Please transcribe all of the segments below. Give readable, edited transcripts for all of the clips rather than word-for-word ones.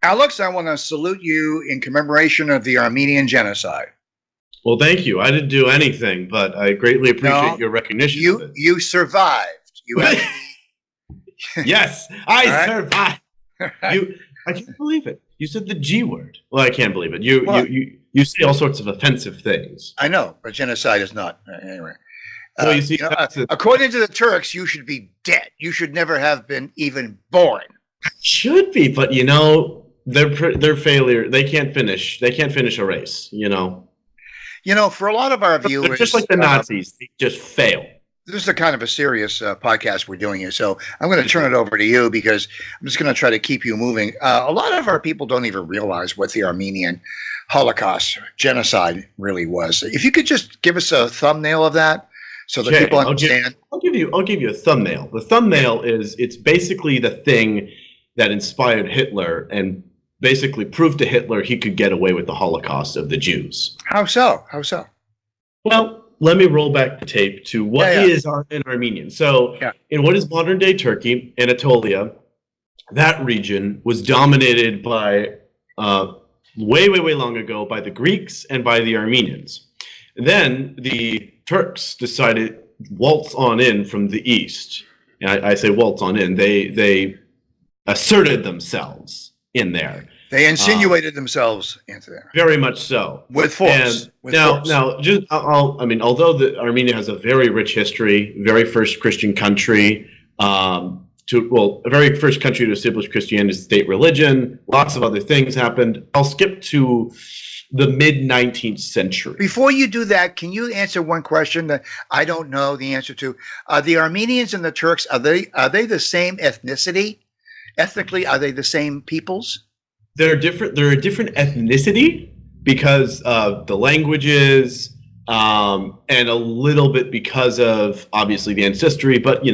Alex, I want to salute you in commemoration of the Armenian genocide. Well, thank you. I didn't do anything, but I greatly appreciate No, your recognition of it. you survived. You actually, Yes, all I right? survived. All right. I can't believe it. You said the G word. Well, I can't believe it. Well, You say all sorts of offensive things. I know, but genocide is not. Anyway, Well, you see, according to the Turks, you should be dead. You should never have been even born. should be, but their failure. They can't finish. They can't finish a race. For a lot of our They're viewers, just like the Nazis. They just fail. this is a kind of a serious podcast we're doing here. So I'm going to turn it over to you because I'm just going to try to keep you moving. A lot of our people don't even realize what the Armenian Holocaust genocide really was. If you could just give us a thumbnail of that so that people understand. I'll give you a thumbnail. The thumbnail is it's basically the thing that inspired Hitler and basically proved to Hitler he could get away with the Holocaust of the Jews. How so? How so? Well, let me roll back the tape to what is an Armenian. So in what is modern day Turkey, Anatolia, that region was dominated by way long ago by the Greeks and by the Armenians. Then the Turks decided waltz on in from the east. And I say waltz on in. They asserted themselves in there. They insinuated themselves into there. Very much so. With force. Although Armenia has a very rich history, very first Christian country, a very first country to establish Christianity as state religion, lots of other things happened. I'll skip to the mid-19th century. Before you do that, can you answer one question that I don't know the answer to? The Armenians and the Turks, are they the same ethnicity? Ethnically, are they the same peoples? They're different. They're a different ethnicity because of the languages, and a little bit because of obviously the ancestry. But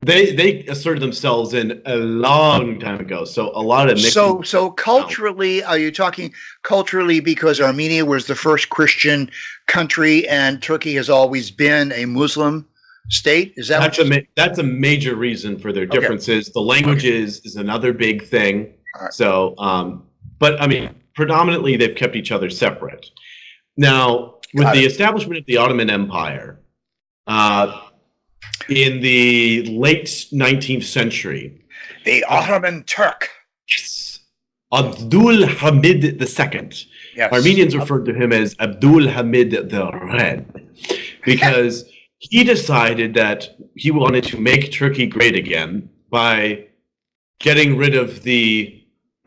they asserted themselves in a long time ago. So a lot of mixing. So culturally, are you talking culturally because Armenia was the first Christian country and Turkey has always been a Muslim state? Is that that's a major reason for their differences? The language is another big thing. Right. So, but predominantly they've kept each other separate. Now, with the establishment of the Ottoman Empire, in the late 19th century, the Ottoman Turk, Abdul Hamid II. Yes. Armenians referred to him as Abdul Hamid the Red, because he decided that he wanted to make Turkey great again by getting rid of the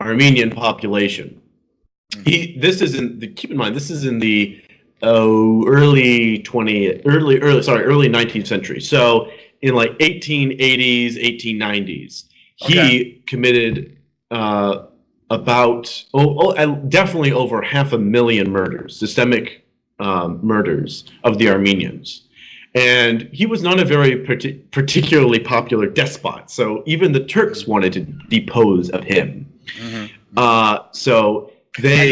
Armenian population. Keep in mind, this is in the early 19th century. So in like 1880s, 1890s, he committed definitely over 500,000 murders, systemic murders of the Armenians. And he was not a very particularly popular despot. So even the Turks wanted to depose of him. Mm-hmm. And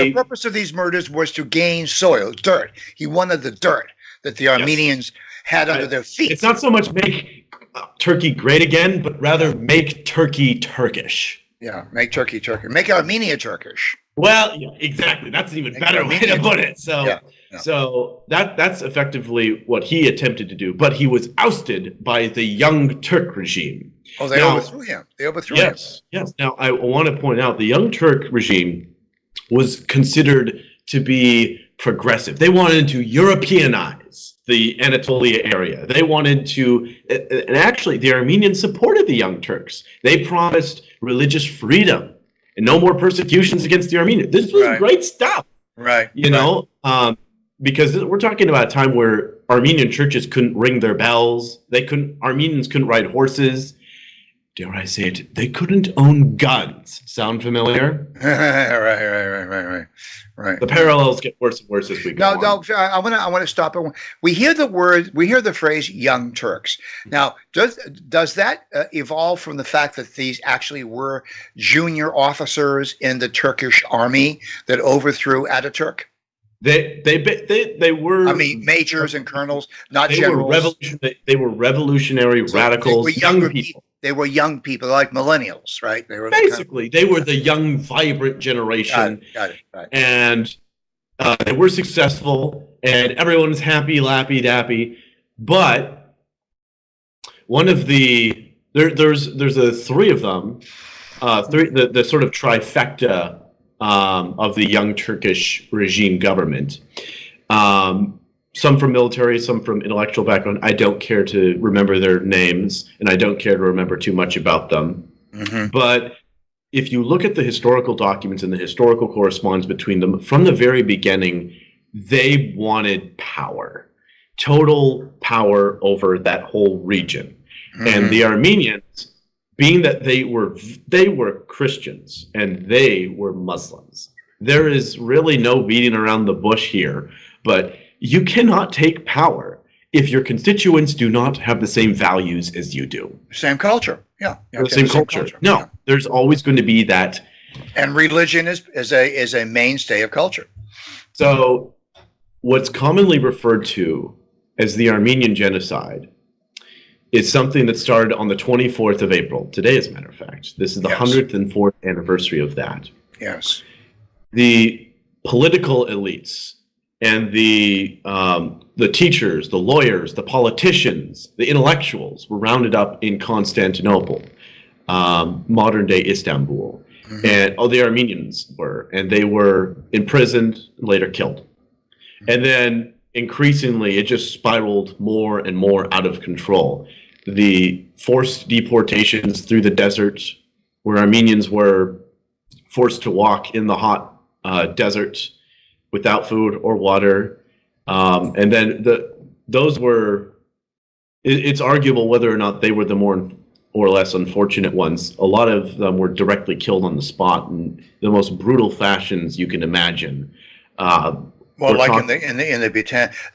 the purpose of these murders was to gain soil, dirt. He wanted the dirt that the Armenians had under their feet. It's not so much make Turkey great again, but rather make Turkey Turkish. Yeah, make Turkey Turkish. Make Armenia Turkish. Well, yeah, exactly. That's an even better way to put it. So, so that's effectively what he attempted to do. But he was ousted by the Young Turk regime. Oh, they overthrew him. Yes. Now, I want to point out the Young Turk regime was considered to be progressive. They wanted to Europeanize the Anatolia area. They wanted to, and actually, the Armenians supported the Young Turks. They promised religious freedom and no more persecutions against the Armenians. This was great stuff. Right. Because we're talking about a time where Armenian churches couldn't ring their bells. Armenians couldn't ride horses. Dare I say it? They couldn't own guns. Sound familiar? Right. The parallels get worse and worse as we go. No. I want to stop it. We hear the phrase "Young Turks." Now, does that evolve from the fact that these actually were junior officers in the Turkish army that overthrew Ataturk? They were. I mean, majors and colonels, not they generals. They were revolutionary radicals, young people. They were young people, like millennials, right? They were basically they were the young, vibrant generation. Got it. Right. And they were successful, and everyone's happy, lappy, dappy. But one of there's three of them, the sort of trifecta of the young Turkish regime government. Some from military, some from intellectual background. I don't care to remember their names, and I don't care to remember too much about them. Mm-hmm. But if you look at the historical documents and the historical correspondence between them, from the very beginning, they wanted power, total power over that whole region. Mm-hmm. And the Armenians, being that they were Christians and they were Muslims, there is really no beating around the bush here, but you cannot take power if your constituents do not have the same values as you do. Same culture, yeah. The same culture. No, yeah. There's always going to be that. And religion is a mainstay of culture. So what's commonly referred to as the Armenian Genocide is something that started on the 24th of April, today as a matter of fact. This is the 104th anniversary of that. Yes. The political elites and the teachers, the lawyers, the politicians, the intellectuals were rounded up in Constantinople, modern-day Istanbul. Mm-hmm. And the Armenians were, and they were imprisoned, later killed. Mm-hmm. And then increasingly, it just spiraled more and more out of control. The forced deportations through the desert, where Armenians were forced to walk in the hot desert without food or water, and then those were. It's arguable whether or not they were the more or less unfortunate ones. A lot of them were directly killed on the spot in the most brutal fashions you can imagine. Well, like in the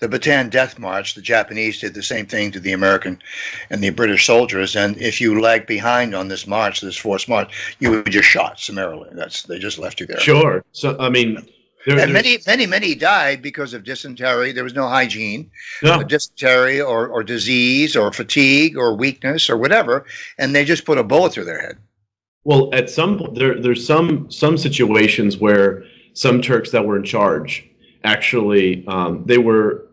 Bataan Death March, the Japanese did the same thing to the American and the British soldiers. And if you lagged behind on this march, this forced march, you were just shot summarily. They just left you there. Sure. So I mean, many died because of dysentery. There was no hygiene, dysentery or disease or fatigue or weakness or whatever, and they just put a bullet through their head. Well, at some point, there's some situations where some Turks that were in charge. Actually, they were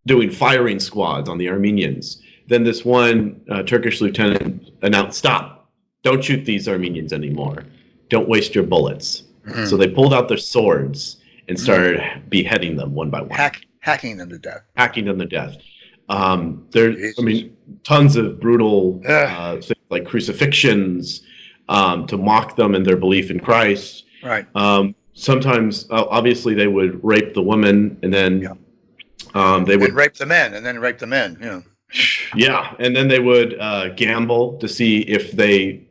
doing firing squads on the Armenians. Then this one Turkish lieutenant announced, "Stop! Don't shoot these Armenians anymore. Don't waste your bullets." Mm-hmm. So they pulled out their swords and started beheading them one by one. Hacking them to death. Hacking them to death. Tons of brutal things like crucifixions to mock them and their belief in Christ. Right. Sometimes, obviously, they would rape the women, and then they would rape the men, and then rape the men. Yeah. Yeah, and then they would gamble to see if they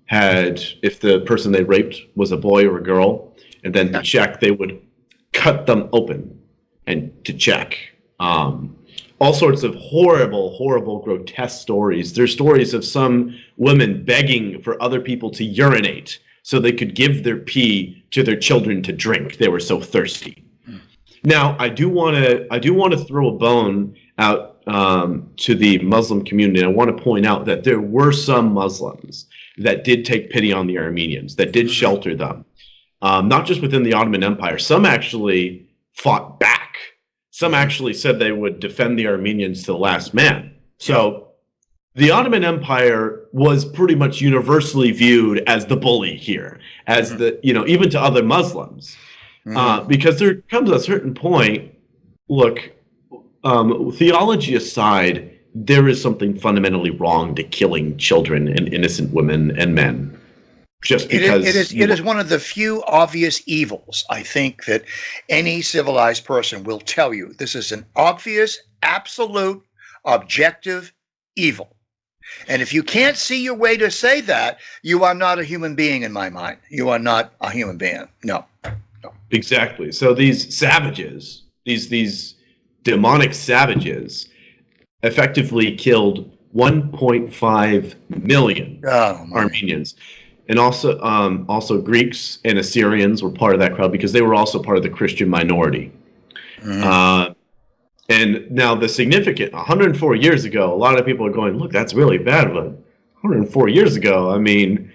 if the person they raped was a boy or a girl, and then to check, they would cut them open and to check. All sorts of horrible, grotesque stories. There's stories of some women begging for other people to urinate so they could give their pee to their children to drink. They were so thirsty. Now, I do want to throw a bone out to the Muslim community. I want to point out that there were some Muslims that did take pity on the Armenians, that did shelter them, not just within the Ottoman Empire. Some actually fought back. Some actually said they would defend the Armenians to the last man. So the Ottoman Empire was pretty much universally viewed as the bully here, as even to other Muslims, because there comes a certain point. Look, theology aside, there is something fundamentally wrong to killing children and innocent women and men. Just because it is one of the few obvious evils, I think, that any civilized person will tell you. This is an obvious, absolute, objective evil. And if you can't see your way to say that, you are not a human being in my mind. You are not a human being. No. Exactly. So these savages, these demonic savages, effectively killed 1.5 million Armenians. and also Greeks and Assyrians were part of that crowd because they were also part of the Christian minority. And now the significant 104 years ago, a lot of people are going, look, that's really bad, but 104 years ago, I mean,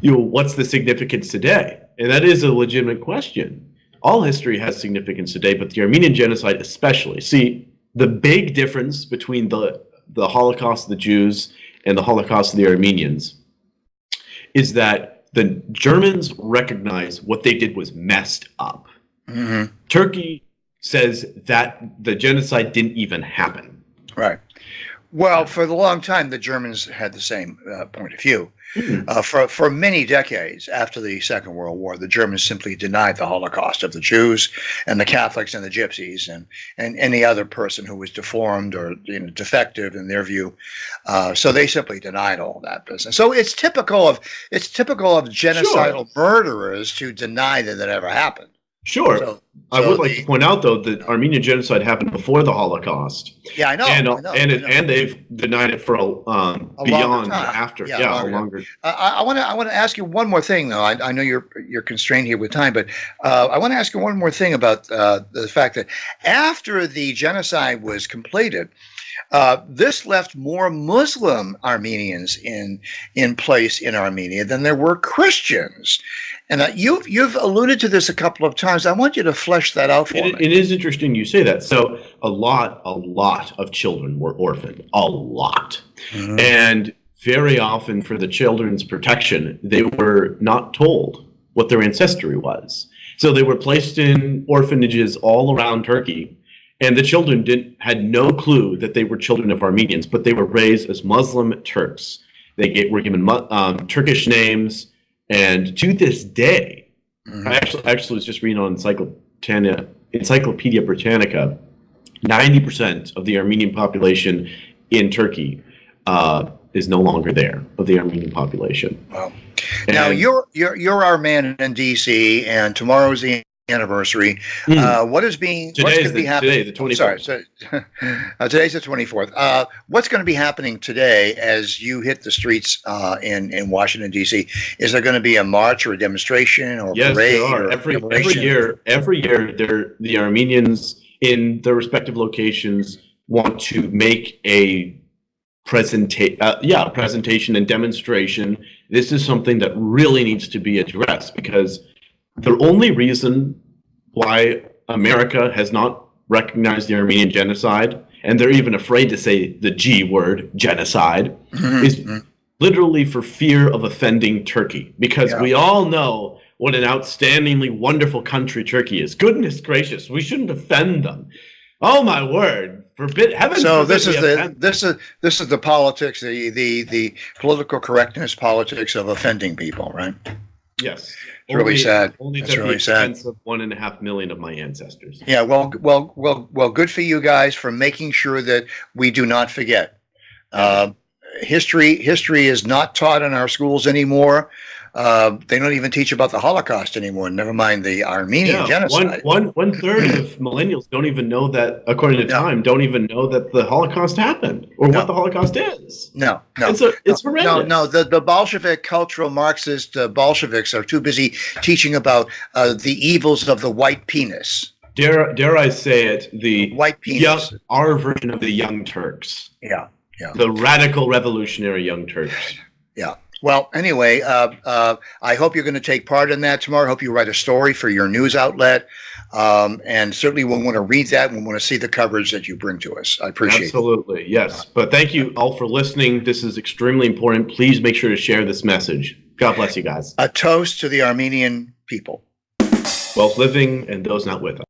what's the significance today? And that is a legitimate question. All history has significance today, but the Armenian genocide especially. See, the big difference between the Holocaust of the Jews and the Holocaust of the Armenians is that the Germans recognize what they did was messed up. Turkey says that the genocide didn't even happen. Right. Well, for the long time, the Germans had the same point of view. For many decades after the Second World War, the Germans simply denied the Holocaust of the Jews and the Catholics and the Gypsies and any other person who was deformed or defective in their view. So they simply denied all that business. So it's typical of genocidal murderers to deny that it ever happened. Sure. So I would like to point out, though, that Armenian genocide happened before the Holocaust. Yeah, I know. And they've denied it for beyond after. Yeah, longer. I want to ask you one more thing, though. I know you're constrained here with time, but I want to ask you one more thing about the fact that after the genocide was completed, this left more Muslim Armenians in place in Armenia than there were Christians. And you've alluded to this a couple of times. I want you to flesh that out for me. It is interesting you say that. So a lot of children were orphaned. A lot. And very often for the children's protection, they were not told what their ancestry was. So they were placed in orphanages all around Turkey. And the children had no clue that they were children of Armenians, but they were raised as Muslim Turks. They were given Turkish names. And to this day, I actually was just reading on Encyclopedia Britannica, 90% of the Armenian population in Turkey is no longer there, of the Armenian population. Wow. Now, you're our man in D.C., and tomorrow's the anniversary. What's going to be happening today, the 24th? Today's the 24th. What's going to be happening today as you hit the streets in Washington, D.C.? Is there going to be a march or a demonstration or yes, parade? There are. Every year, the Armenians in their respective locations want to make a presentation and demonstration. This is something that really needs to be addressed because the only reason why America has not recognized the Armenian genocide, and they're even afraid to say the G word, genocide, is literally for fear of offending Turkey. Because we all know what an outstandingly wonderful country Turkey is. Goodness gracious, we shouldn't offend them. Oh my word! So this is the politics, the political correctness politics of offending people, right? Yes. It's really sad. Only at the expense of 1.5 million of my ancestors. Yeah, well, good for you guys for making sure that we do not forget. History is not taught in our schools anymore. They don't even teach about the Holocaust anymore. Never mind the Armenian genocide. One third of millennials don't even know that, according to Time, don't even know that the Holocaust happened or what the Holocaust is. No. It's horrendous. No. The Bolshevik cultural Marxist Bolsheviks are too busy teaching about the evils of the white penis. Dare I say it? The white penis. Our version of the Young Turks. Yeah. The radical revolutionary Young Turks. Yeah. Well, anyway, I hope you're going to take part in that tomorrow. I hope you write a story for your news outlet. And certainly we'll want to read that and we'll want to see the coverage that you bring to us. I appreciate it. Absolutely. Yes. But thank you all for listening. This is extremely important. Please make sure to share this message. God bless you guys. A toast to the Armenian people. Both living and those not with us.